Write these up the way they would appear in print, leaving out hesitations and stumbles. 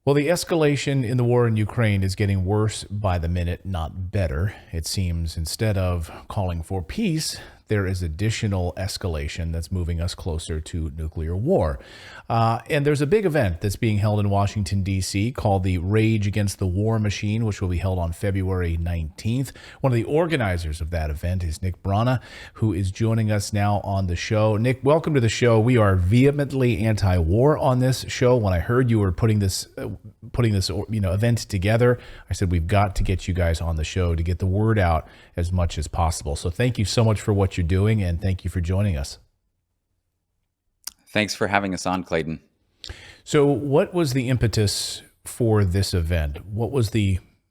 Well, the escalation in the war in Ukraine is getting worse by the minute, not better. It seems instead of calling for peace, there is additional escalation that's moving us closer to nuclear war. And there's a big event that's being held in Washington, D.C. called the Rage Against the War Machine, which will be held on February 19th. One of the organizers of that event is Nick Brana, who is joining us now on the show. Nick, welcome to the show. We are vehemently anti-war on this show. When I heard you were putting this event together, I said we've got to get you guys on the show to get the word out as much as possible. So thank you so much for what you're doing, and thank you for joining us. Thanks for having us on, Clayton. So what was the impetus for this event? What was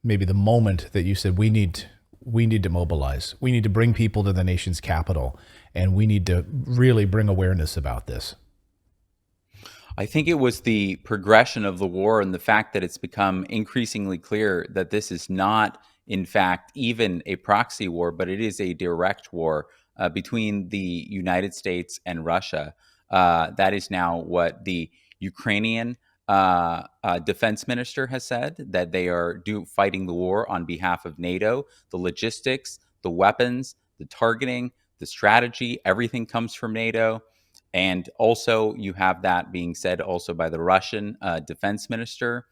maybe the moment that you said we need to mobilize? We need to bring people to the nation's capital, and we need to really bring awareness about this? I think it was the progression of the war and the fact that it's become increasingly clear that this is not, in fact, even a proxy war, but it is a direct war between the United States and Russia. That is now what the Ukrainian defense minister has said, that they are fighting the war on behalf of NATO. The logistics, the weapons, the targeting, the strategy, everything comes from NATO. And also you have that being said also by the Russian defense minister.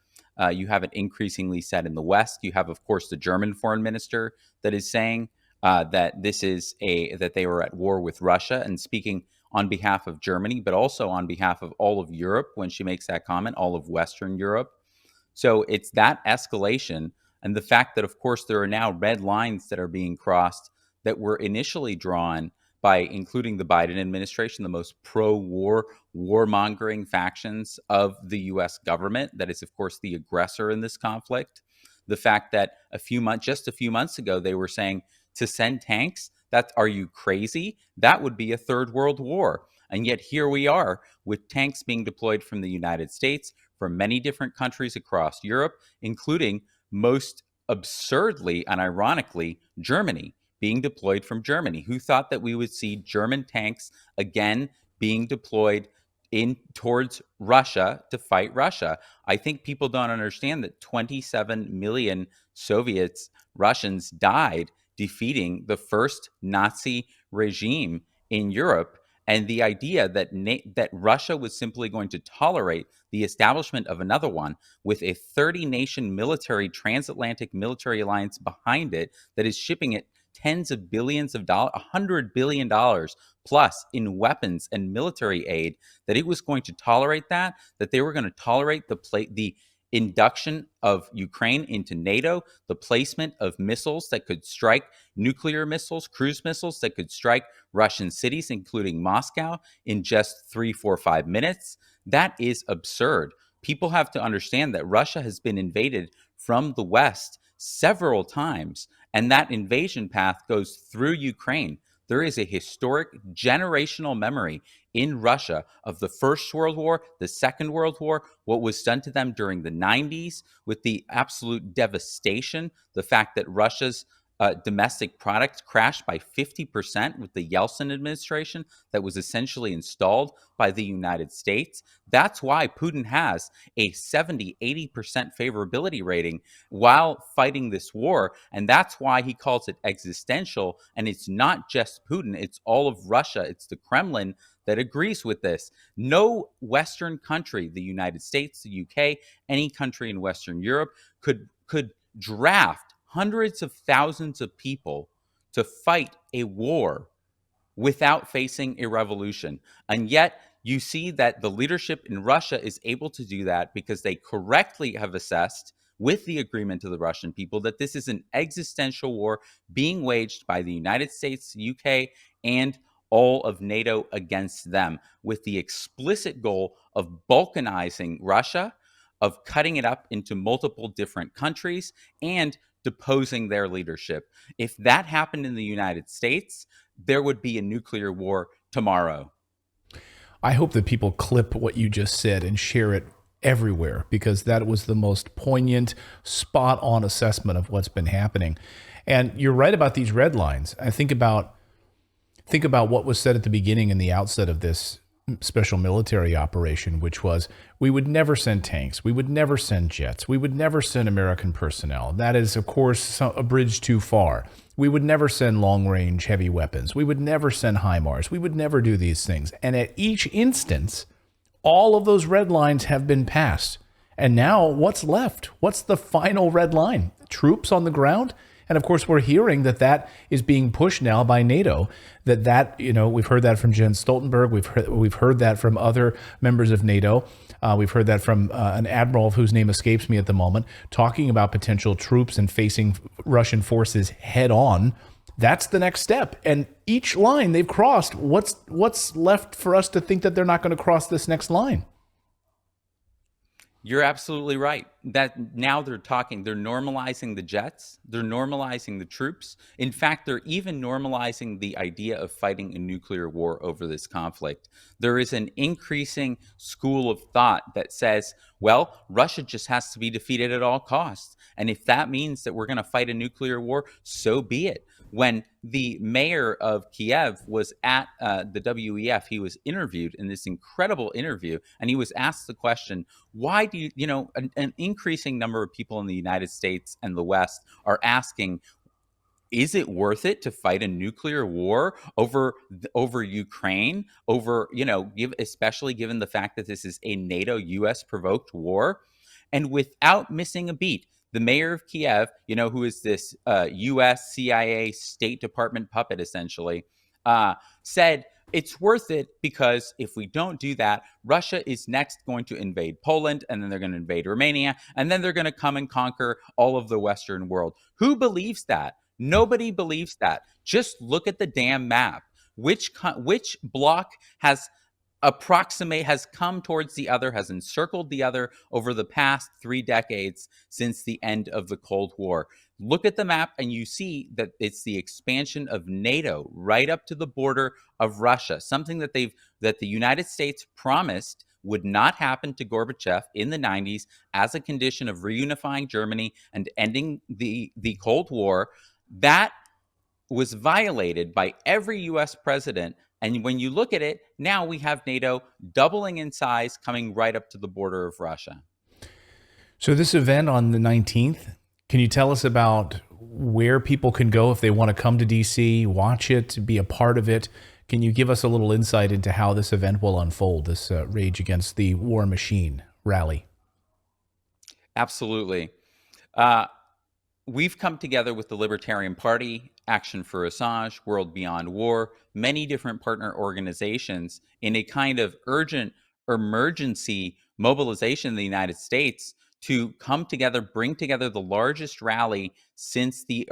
You have it increasingly said in the West. You have, of course, the German foreign minister that is saying that that they were at war with Russia and speaking on behalf of Germany, but also on behalf of all of Europe when she makes that comment, all of Western Europe. So it's that escalation and the fact that, of course, there are now red lines that are being crossed that were initially drawn by including the Biden administration, the most pro-war, warmongering factions of the U.S. government, that is, of course, the aggressor in this conflict. The fact that just a few months ago, they were saying to send tanks, are you crazy? That would be a third world war. And yet here we are with tanks being deployed from the United States, from many different countries across Europe, including most absurdly and ironically, Germany, being deployed from Germany. Who thought that we would see German tanks again being deployed towards Russia to fight Russia? I think people don't understand that 27 million Russians died defeating the first Nazi regime in Europe. And the idea that Russia was simply going to tolerate the establishment of another one with a 30-nation transatlantic military alliance behind it that is shipping it tens of billions of dollars, $100 billion plus in weapons and military aid, that it was going to tolerate that they were going to tolerate the induction of Ukraine into NATO, the placement of missiles that could strike nuclear missiles, cruise missiles that could strike Russian cities, including Moscow, in just 3, 4, 5 minutes. That is absurd. People have to understand that Russia has been invaded from the West several times, and that invasion path goes through Ukraine. There is a historic generational memory in Russia of the First World War, the Second World War, what was done to them during the 90s with the absolute devastation, the fact that Russia's domestic product crashed by 50% with the Yeltsin administration that was essentially installed by the United States. That's why Putin has a 70, 80% favorability rating while fighting this war. And that's why he calls it existential. And it's not just Putin, it's all of Russia. It's the Kremlin that agrees with this. No Western country, the United States, the UK, any country in Western Europe could draft hundreds of thousands of people to fight a war without facing a revolution. And yet you see that the leadership in Russia is able to do that because they correctly have assessed, with the agreement of the Russian people, that this is an existential war being waged by the United States, the UK, and all of NATO against them, with the explicit goal of balkanizing Russia, of cutting it up into multiple different countries, and deposing their leadership. If that happened in the United States, there would be a nuclear war tomorrow. I hope that people clip what you just said and share it everywhere, because that was the most poignant, spot-on assessment of what's been happening. And you're right about these red lines. I think about what was said at the beginning and the outset of this special military operation, which was we would never send tanks, we would never send jets, we would never send American personnel. That is, of course, a bridge too far. We would never send long range heavy weapons. We would never send HIMARS. We would never do these things. And at each instance, all of those red lines have been passed. And now what's left? What's the final red line? Troops on the ground? And of course, we're hearing that that is being pushed now by NATO. We've heard that from Jens Stoltenberg. We've heard that from other members of NATO. We've heard that from an admiral whose name escapes me at the moment, talking about potential troops and facing Russian forces head on. That's the next step. And each line they've crossed, what's left for us to think that they're not going to cross this next line? You're absolutely right. That now they're normalizing the jets, they're normalizing the troops. In fact, they're even normalizing the idea of fighting a nuclear war over this conflict. There is an increasing school of thought that says, well, Russia just has to be defeated at all costs. And if that means that we're going to fight a nuclear war, so be it. When the mayor of Kiev was at the WEF, he was interviewed in this incredible interview, and he was asked the question, why do an increasing number of people in the United States and the West are asking, is it worth it to fight a nuclear war over Ukraine, especially given the fact that this is a NATO US provoked war? And without missing a beat, the mayor of Kiev, who is this US CIA State Department puppet, essentially, said it's worth it because if we don't do that, Russia is next going to invade Poland, and then they're going to invade Romania, and then they're going to come and conquer all of the Western world. Who believes that? Nobody believes that. Just look at the damn map. Which block has come towards the other, has encircled the other over the past 3 decades since the end of the Cold War. Look at the map and you see that it's the expansion of NATO right up to the border of Russia, something that the United States promised would not happen to Gorbachev in the 90s as a condition of reunifying Germany and ending the Cold War. That was violated by every US president. And when you look at it, now we have NATO doubling in size, coming right up to the border of Russia. So this event on the 19th, can you tell us about where people can go if they want to come to DC, watch it, be a part of it? Can you give us a little insight into how this event will unfold, this Rage Against the War Machine rally? Absolutely. We've come together with the Libertarian Party, Action for Assange, World Beyond War, many different partner organizations in a kind of urgent emergency mobilization in the United States to come together, bring together the largest rally since the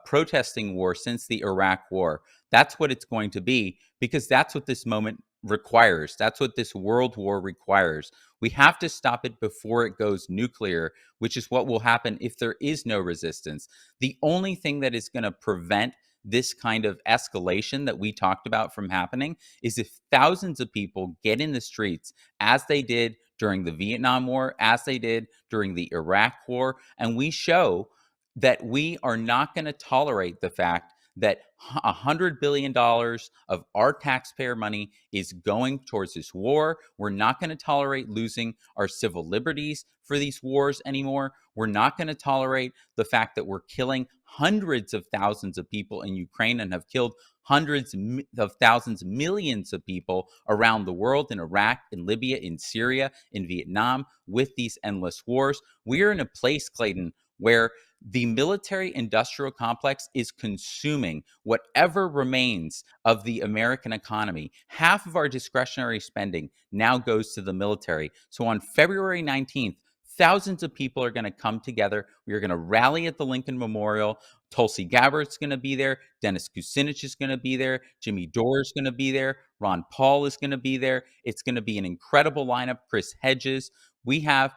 protesting war, since the Iraq War. That's what it's going to be, because that's what this moment requires. That's what this world war requires. We have to stop it before it goes nuclear, which is what will happen if there is no resistance. The only thing that is going to prevent this kind of escalation that we talked about from happening is if thousands of people get in the streets, as they did during the Vietnam War, as they did during the Iraq War, and we show that we are not going to tolerate the fact that $100 billion of our taxpayer money is going towards this war. We're not going to tolerate losing our civil liberties for these wars anymore. We're not going to tolerate the fact that we're killing hundreds of thousands of people in Ukraine and have killed hundreds of thousands, millions of people around the world, in Iraq, in Libya, in Syria, in Vietnam, with these endless wars. We're in a place, Clayton, where the military industrial complex is consuming whatever remains of the American economy. Half of our discretionary spending now goes to the military. So on February 19th, thousands of people are going to come together. We are going to rally at the Lincoln Memorial. Tulsi Gabbard's going to be there. Dennis Kucinich is going to be there. Jimmy Dore is going to be there. Ron Paul is going to be there. It's going to be an incredible lineup. Chris Hedges. We have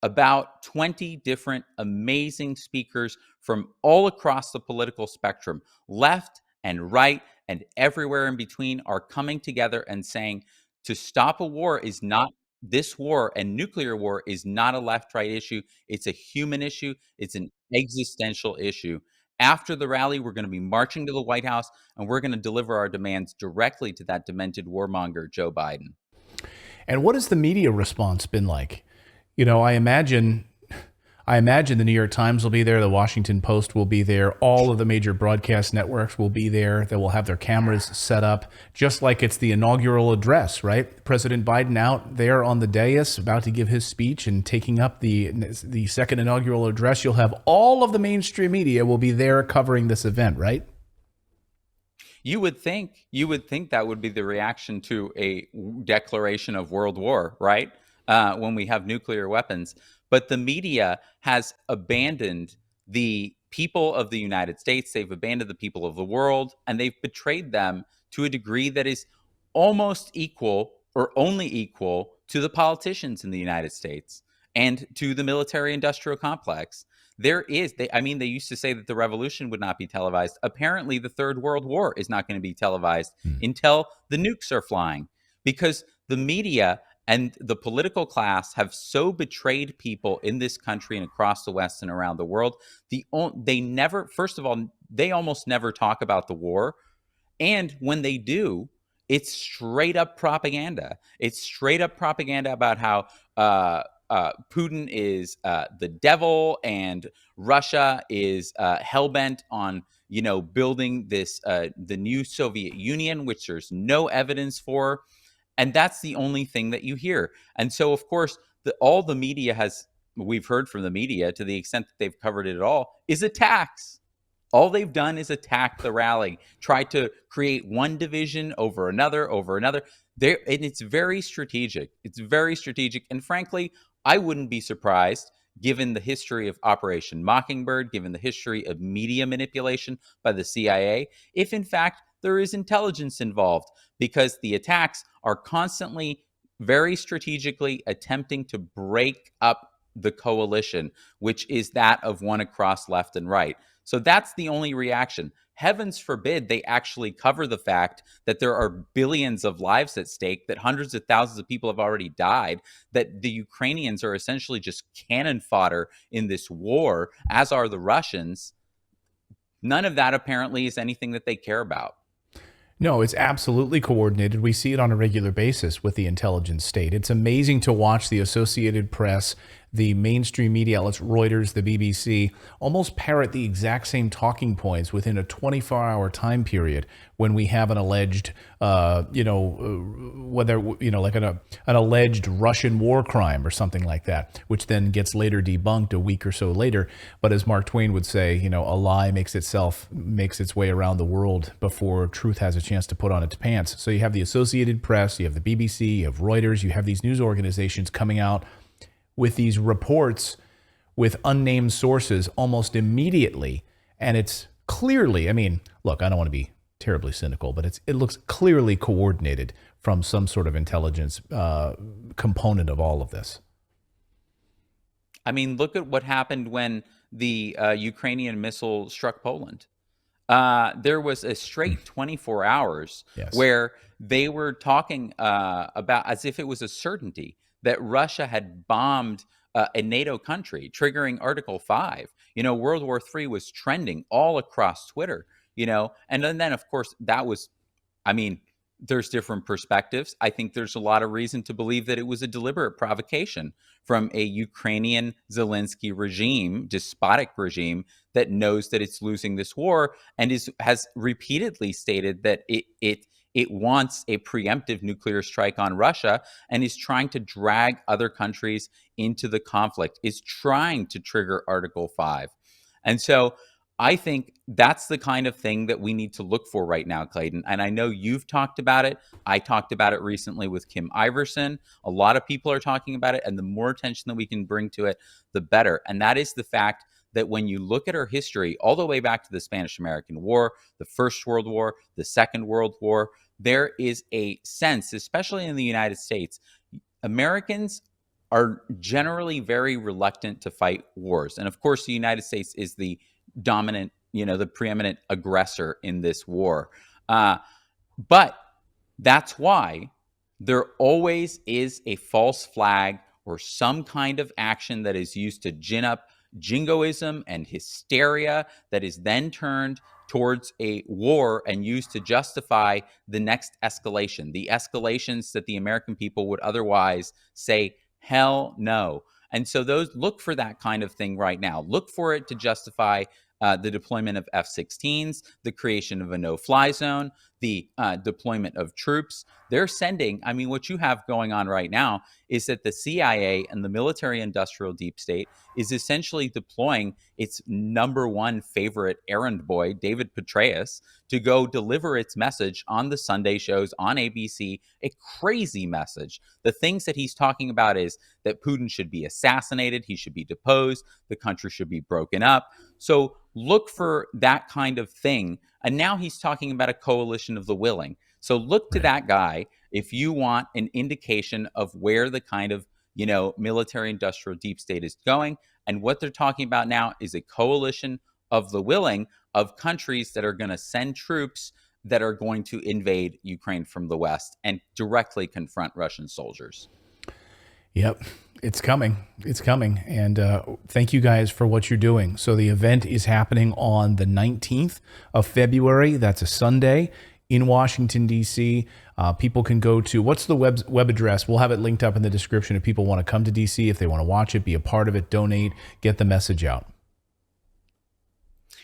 about 20 different amazing speakers from all across the political spectrum, left and right and everywhere in between, are coming together and saying to stop a war is not, this war and nuclear war is not a left-right issue. It's a human issue. It's an existential issue. After the rally, we're going to be marching to the White House, and we're going to deliver our demands directly to that demented warmonger, Joe Biden. And what has the media response been like? You know, I imagine the New York Times will be there, the Washington Post will be there, all of the major broadcast networks will be there. They will have their cameras set up, just like it's the inaugural address, right? President Biden out there on the dais about to give his speech and taking up the second inaugural address. You'll have all of the mainstream media will be there covering this event, right? You would think that would be the reaction to a declaration of world war, right? When we have nuclear weapons. But the media has abandoned the people of the United States. They've abandoned the people of the world, and they've betrayed them to a degree that is almost equal or only equal to the politicians in the United States and to the military industrial complex. They used to say that the revolution would not be televised. Apparently, the Third World War is not going to be televised until the nukes are flying, because the media and the political class have so betrayed people in this country and across the West and around the world. They never, first of all, they almost never talk about the war. And when they do, it's straight up propaganda. It's straight up propaganda about how Putin is the devil and Russia is hell bent on building the new Soviet Union, which there's no evidence for, and that's the only thing that you hear. And so, of course, all the media we've heard from the media, to the extent that they've covered it at all, is attacks. All they've done is attack the rally, try to create one division over another, and it's very strategic. It's very strategic. And frankly, I wouldn't be surprised, given the history of Operation Mockingbird, given the history of media manipulation by the CIA, if in fact there is intelligence involved, because the attacks are constantly, very strategically attempting to break up the coalition, which is that of one across left and right. So that's the only reaction. Heavens forbid they actually cover the fact that there are billions of lives at stake, that hundreds of thousands of people have already died, that the Ukrainians are essentially just cannon fodder in this war, as are the Russians. None of that apparently is anything that they care about. No, it's absolutely coordinated. We see it on a regular basis with the intelligence state. It's amazing to watch the Associated Press, the mainstream media outlets, Reuters, the BBC, almost parrot the exact same talking points within a 24-hour time period when we have an alleged, an alleged Russian war crime or something like that, which then gets later debunked a week or so later. But as Mark Twain would say, a lie makes its way around the world before truth has a chance to put on its pants. So you have the Associated Press, you have the BBC, you have Reuters, you have these news organizations coming out with these reports with unnamed sources almost immediately. And it's clearly, look, I don't want to be terribly cynical, but it looks clearly coordinated from some sort of intelligence component of all of this. Look at what happened when the Ukrainian missile struck Poland. There was a straight 24 hours where they were talking about, as if it was a certainty, that Russia had bombed a NATO country, triggering Article 5. World War III was trending all across Twitter, and then of course, that was, there's different perspectives. I think there's a lot of reason to believe that it was a deliberate provocation from a Ukrainian Zelensky regime, despotic regime, that knows that it's losing this war and has repeatedly stated that it wants a preemptive nuclear strike on Russia and is trying to drag other countries into the conflict, is trying to trigger Article 5. And so I think that's the kind of thing that we need to look for right now, Clayton. And I know you've talked about it. I talked about it recently with Kim Iverson. A lot of people are talking about it. And the more attention that we can bring to it, the better. And that is the fact that when you look at our history, all the way back to the Spanish-American War, the First World War, the Second World War, there is a sense, especially in the United States, Americans are generally very reluctant to fight wars. And of course, the United States is the dominant, the preeminent aggressor in this war. But that's why there always is a false flag or some kind of action that is used to gin up jingoism and hysteria that is then turned towards a war and used to justify the next escalation, the escalations that the American people would otherwise say, hell no. And so those look for that kind of thing right now. Look for it to justify the deployment of F-16s, the creation of a no-fly zone, the deployment of troops. They're sending, I mean, what you have going on right now is that the CIA and the military-industrial deep state is essentially deploying its number one favorite errand boy, David Petraeus, to go deliver its message on the Sunday shows on ABC, a crazy message. The things that he's talking about is that Putin should be assassinated, he should be deposed, the country should be broken up. So look for that kind of thing. And now he's talking about a coalition of the willing. So look to that guy if you want an indication of where the kind of, military industrial deep state is going. And what they're talking about now is a coalition of the willing of countries that are going to send troops that are going to invade Ukraine from the West and directly confront Russian soldiers. Yep, it's coming. It's coming. And thank you guys for what you're doing. So the event is happening on the 19th of February. That's a Sunday in Washington, D.C. People can go to, what's the web address? We'll have it linked up in the description if people want to come to D.C., if they want to watch it, be a part of it, donate, get the message out.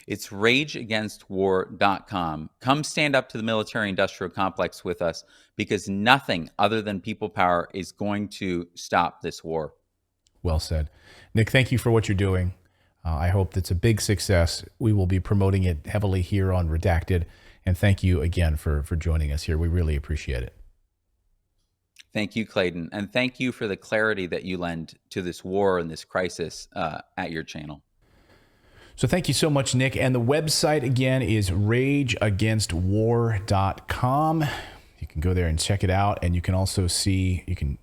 It's rageagainstwar.com. Come stand up to the military-industrial complex with us, because nothing other than people power is going to stop this war. Well said. Nick, thank you for what you're doing. I hope that's a big success. We will be promoting it heavily here on Redacted. And thank you again for joining us here. We really appreciate it. Thank you, Clayton. And thank you for the clarity that you lend to this war and this crisis at your channel. So thank you so much, Nick. And the website, again, is rageagainstwar.com. You can go there and check it out. And you can also see, you can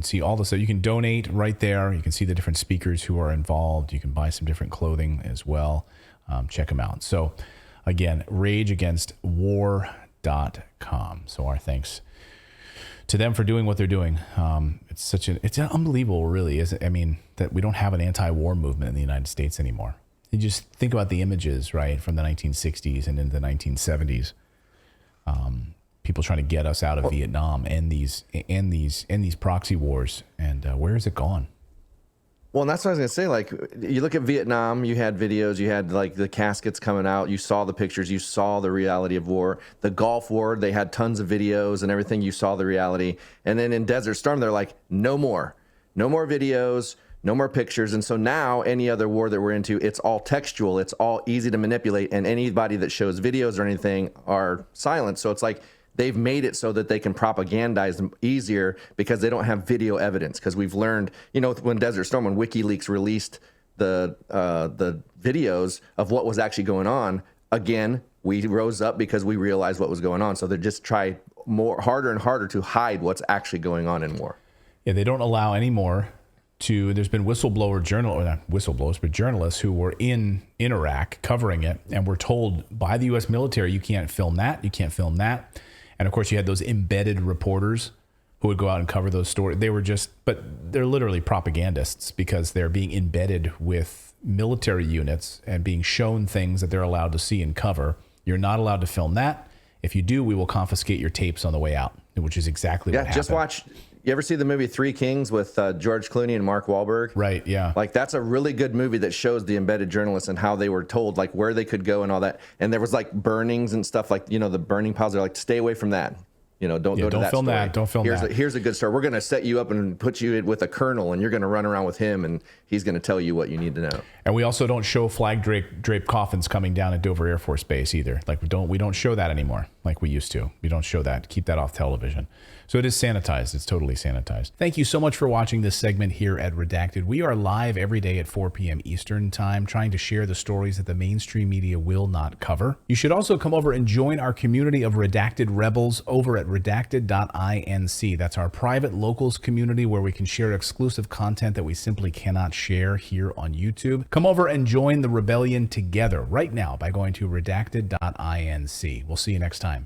see all the stuff. You can donate right there. You can see the different speakers who are involved. You can buy some different clothing as well. Check them out. So again, rageagainstwar.com. So our thanks to them for doing what they're doing. It's unbelievable, really, isn't it? I mean, that we don't have an anti-war movement in the United States anymore. You just think about the images, right, from the 1960s and into the 1970s. People trying to get us out of Vietnam and these proxy wars, and where has it gone? Well, and that's what I was going to say. Like, you look at Vietnam, you had videos, you had like the caskets coming out, you saw the pictures, you saw the reality of war. The Gulf War, they had tons of videos and everything, you saw the reality. And then in Desert Storm, they're like, no more videos, no more pictures. And so now any other war that we're into, it's all textual, it's all easy to manipulate. And anybody that shows videos or anything are silent. So it's like, they've made it so that they can propagandize them easier because they don't have video evidence. Because we've learned, when Desert Storm, when WikiLeaks released the videos of what was actually going on, again, we rose up because we realized what was going on. So they just try harder and harder to hide what's actually going on in war. Yeah, they don't allow anymore there's been not whistleblowers, but journalists who were in Iraq covering it and were told by the U.S. military, you can't film that, you can't film that. And of course, you had those embedded reporters who would go out and cover those stories. But they're literally propagandists because they're being embedded with military units and being shown things that they're allowed to see and cover. You're not allowed to film that. If you do, we will confiscate your tapes on the way out, which is exactly what happened. Just watch. You ever see the movie Three Kings with George Clooney and Mark Wahlberg? Right, yeah. Like, that's a really good movie that shows the embedded journalists and how they were told, like, where they could go and all that. And there was, like, burnings and stuff, like, the burning piles. They're like, stay away from that. Don't go to that film story. that. Don't film that. Here's a good story. We're going to set you up and put you with a colonel, and you're going to run around with him, and he's going to tell you what you need to know. And we also don't show flag draped coffins coming down at Dover Air Force Base either. Like, we don't show that anymore like we used to. We don't show that. Keep that off television. So it is sanitized. It's totally sanitized. Thank you so much for watching this segment here at Redacted. We are live every day at 4 p.m. Eastern Time, trying to share the stories that the mainstream media will not cover. You should also come over and join our community of Redacted Rebels over at redacted.inc. That's our private locals community where we can share exclusive content that we simply cannot share here on YouTube. Come over and join the rebellion together right now by going to redacted.inc. We'll see you next time.